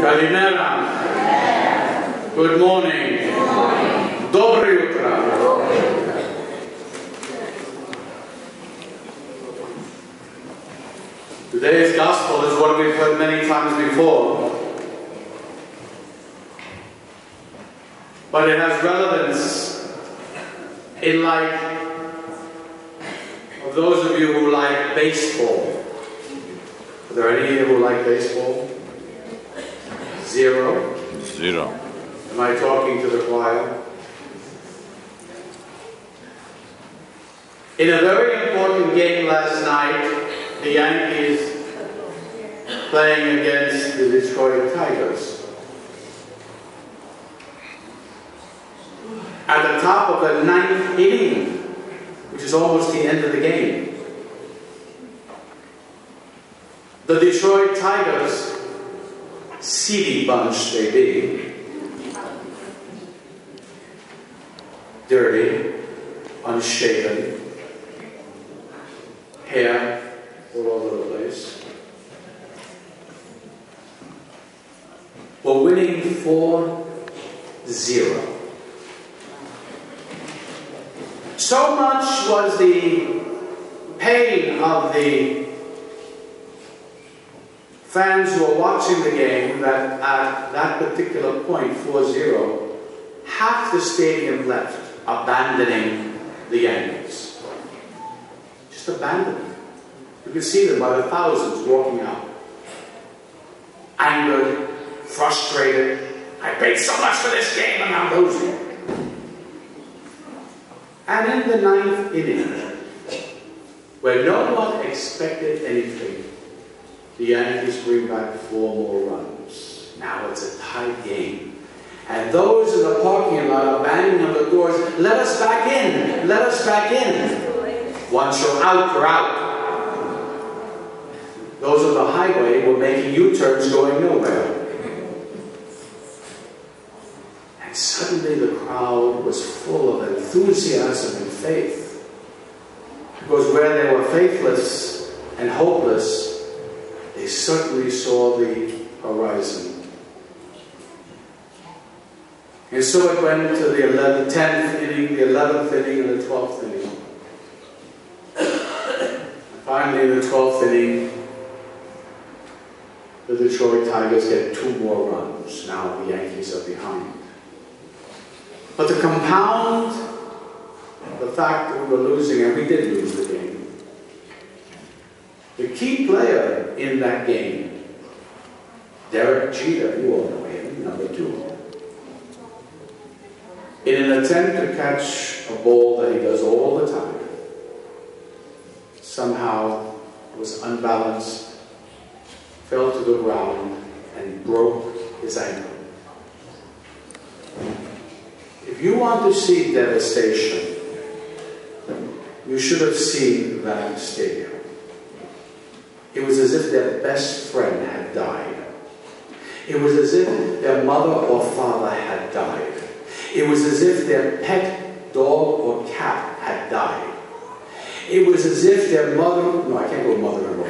Kalimera. Good morning. Доброе утро. Today's gospel is one we've heard many times before, but it has relevance in light of those of you who like baseball. Are there any of you who like baseball? Zero? Zero. Am I talking to the choir? In a very important game last night, the Yankees playing against the Detroit Tigers. At the top of the 9th inning, which is almost the end of the game, the Detroit Tigers, seedy bunch they be, dirty, unshaven, hair all over the place, were winning 4-0. So much was the pain of the fans who were watching the game that at that particular point, 4-0, half the stadium left, abandoning the Yankees. Just abandoning. You could see them by the thousands walking out. Angered, frustrated. I paid so much for this game and I'm losing. And in the 9th inning, where no one expected anything, the Yankees bring back 4 more runs. Now it's a tight game. And those in the parking lot are banging on the doors, let us back in, let us back in. Once you're out, you're out. Those on the highway were making U-turns going nowhere. And suddenly the crowd was full of enthusiasm and faith. Because where they were faithless and hopeless, they certainly saw the horizon. And so it went to the 10th inning, the 11th inning, and the 12th inning. And finally, in the 12th inning, the Detroit Tigers get 2 more runs. Now the Yankees are behind. But to compound the fact that we were losing, and we did lose the game, the key player in that game, Derek Jeter, you all know him, number 2. In an attempt to catch a ball that he does all the time, somehow was unbalanced, fell to the ground, and broke his ankle. If you want to see devastation, you should have seen that stadium. It was as if their best friend had died. It was as if their mother or father had died. It was as if their pet dog or cat had died. It was as if their mother... No, I can't go mother-in-law.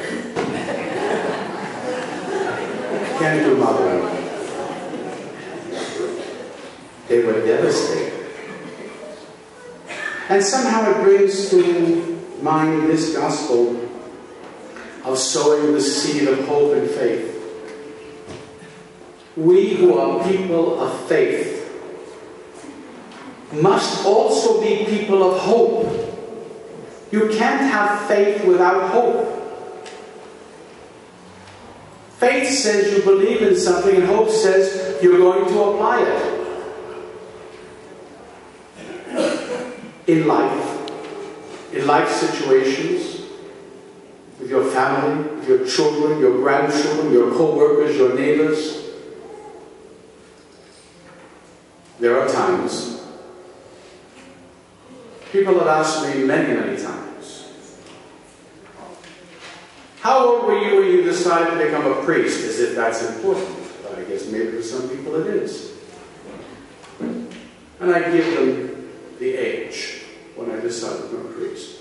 Can't do mother-in-law. They were devastated. And somehow it brings to mind this gospel of sowing the seed of hope and faith. We who are people of faith must also be people of hope. You can't have faith without hope. Faith says you believe in something, and hope says you're going to apply it. In life situations, with your family, with your children, your grandchildren, your co-workers, your neighbors. There are times, people have asked me many, many times, how old were you when you decided to become a priest? As if that's important. But I guess maybe for some people it is. And I give them the age when I decided to become a priest.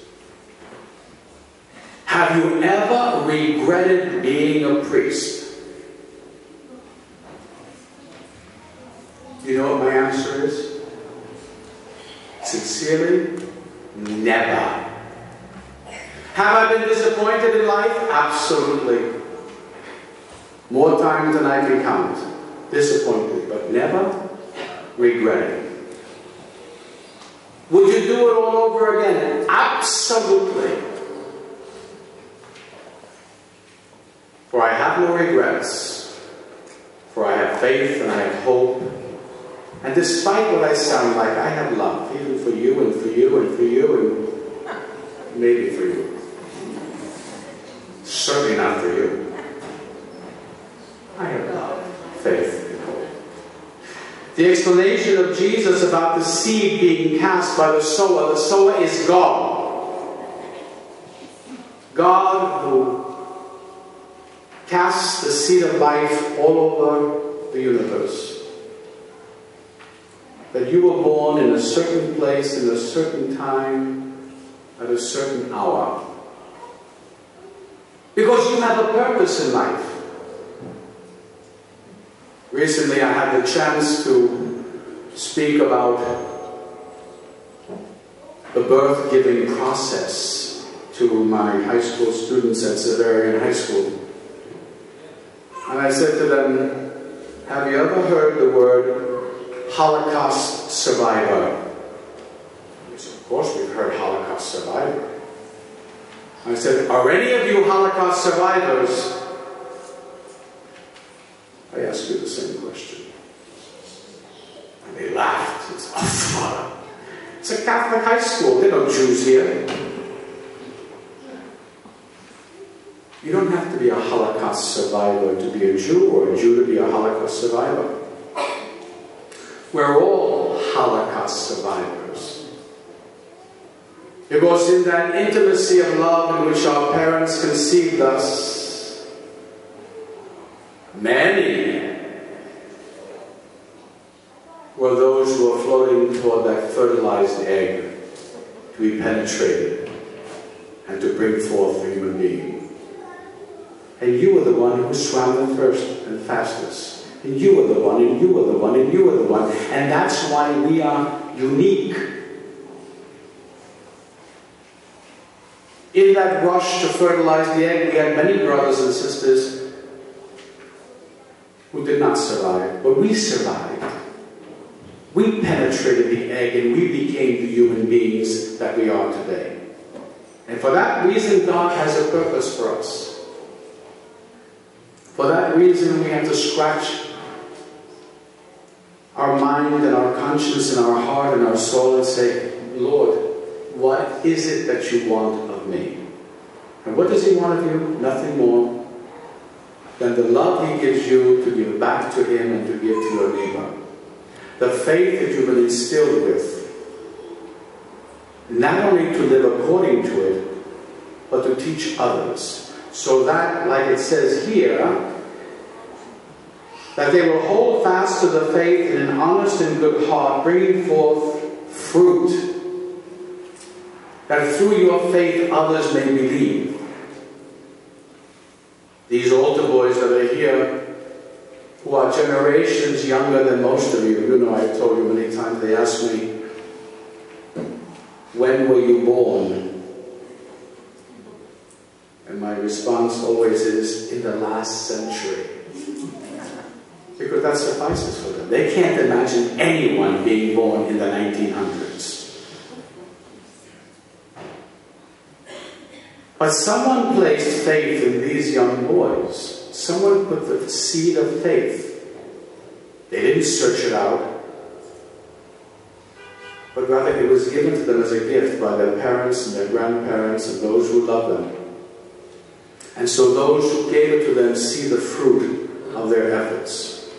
Have you ever regretted being a priest? You know what my answer is? Sincerely, never. Have I been disappointed in life? Absolutely. More times than I can count. Disappointed, but never regretting. Would you do it all over again? Absolutely. For I have no regrets. For I have faith and I have hope. And despite what I sound like, I have love, even for you and for you and for you and maybe for you. Certainly not for you. I have love, faith, and hope. The explanation of Jesus about the seed being cast by the sower is God. God who casts the seed of life all over the universe. That you were born in a certain place, in a certain time, at a certain hour. Because you have a purpose in life. Recently I had the chance to speak about the birth-giving process to my high school students at Severian High School. And I said to them, have you ever heard the word Holocaust survivor? They said, of course we've heard Holocaust survivor. I said, are any of you Holocaust survivors? I asked you the same question. And they laughed. It's, it's a Catholic high school. There are no Jews here. You don't have to be a Holocaust survivor to be a Jew, or a Jew to be a Holocaust survivor. We're all Holocaust survivors. Because in that intimacy of love in which our parents conceived us, many were those who were floating toward that fertilized egg to be penetrated and to bring forth a human being. And you were the one who swam the first and fastest. And you were the one, and you were the one, and you were the one. And that's why we are unique. In that rush to fertilize the egg, we had many brothers and sisters who did not survive, but we survived. We penetrated the egg and we became the human beings that we are today. And for that reason, God has a purpose for us. For that reason, we have to scratch our mind and our conscience and our heart and our soul and say, Lord, what is it that you want of me? And what does He want of you? Nothing more than the love He gives you to give back to Him and to give to your neighbor. The faith that you've been instilled with, not only to live according to it, but to teach others. So that, like it says here, that they will hold fast to the faith in an honest and good heart, bringing forth fruit, that through your faith others may believe. These altar boys that are here, who are generations younger than most of you, you know, I've told you many times, they ask me, when were you born? And my response always is, in the last century. Because that suffices for them. They can't imagine anyone being born in the 1900s. But someone placed faith in these young boys. Someone put the seed of faith. They didn't search it out, but rather it was given to them as a gift by their parents and their grandparents and those who loved them. And so those who gave it to them see the fruit of their efforts.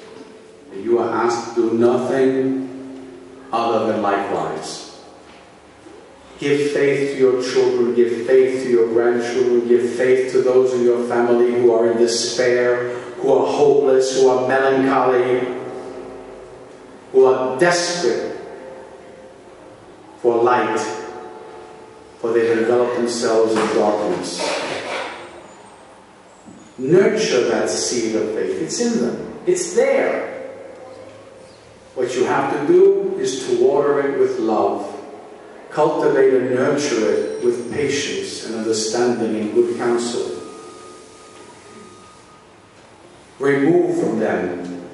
And you are asked to do nothing other than likewise. Give faith to your children, give faith to your grandchildren, give faith to those in your family who are in despair, who are hopeless, who are melancholy, who are desperate for light, for they have enveloped themselves in darkness. Nurture that seed of faith. It's in them. It's there. What you have to do is to water it with love, cultivate and nurture it with patience and understanding and good counsel. Remove from them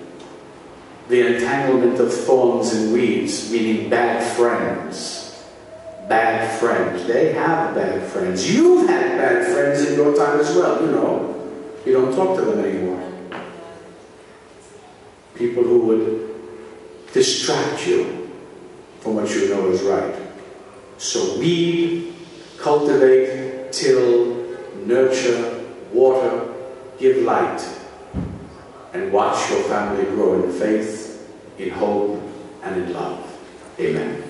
the entanglement of thorns and weeds, meaning bad friends. Bad friends. They have bad friends. You've had bad friends in your time as well, you know. You don't talk to them anymore. People who would distract you from what you know is right. So weed, cultivate, till, nurture, water, give light, and watch your family grow in faith, in hope, and in love. Amen.